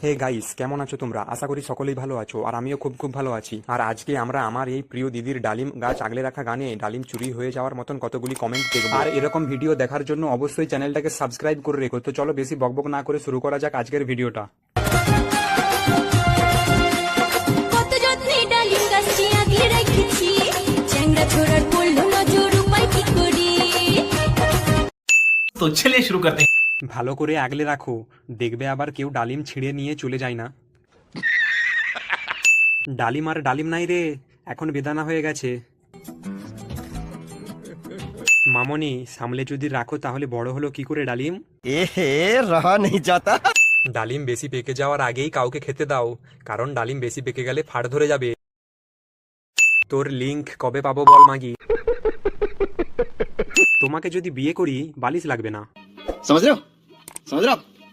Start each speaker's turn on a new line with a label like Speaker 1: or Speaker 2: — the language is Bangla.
Speaker 1: হে গাইস, কেমন আছো তোমরা? আশা করি সকলেই ভালো আছো, আর আমিও খুব খুব ভালো আছি। আর আজকে আমরা আমার এই প্রিয় দিদির ডালিম গাছ আগলে রাখা গানে ডালিম চুরি হয়ে যাওয়ার মতন কতগুলি কমেন্ট দেখবো। আর এরকম ভিডিও দেখার জন্য অবশ্যই চ্যানেলটাকে সাবস্ক্রাইব করে রেখো। তো চলো বেশি বকবক না করে শুরু করা যাক আজকের ভিডিওটা।
Speaker 2: কত যত্নে ডালিম গাছটি আগলে রেখেছি, চ্যাংড়া ছোড়ার পড়লো নজর, উপায় কি করি?
Speaker 3: तो चलिए शुरू करते हैं।
Speaker 1: ভালো করে আগলে রাখো, দেখবে আবার কেউ ডালিম ছিঁড়ে নিয়ে চলে যায় না। ডালিম আর ডালিম নাই রে, এখন বেদানা হয়ে গেছে। মামনি, সামলে যদি রাখো তাহলে বড় হলো কি করে ডালিম?
Speaker 4: এহে রহা नहीं जाता।
Speaker 1: ডালিম বেশি পেকে যাওয়ার আগেই কাউকে খেতে দাও, কারণ ডালিম বেশি পেকে গেলে ফাড় ধরে যাবে। তোর লিংক কবে পাবো বল মাগি? তোমাকে যদি বিয়ে করি বালিশ লাগবে না।
Speaker 4: समझ रहे हो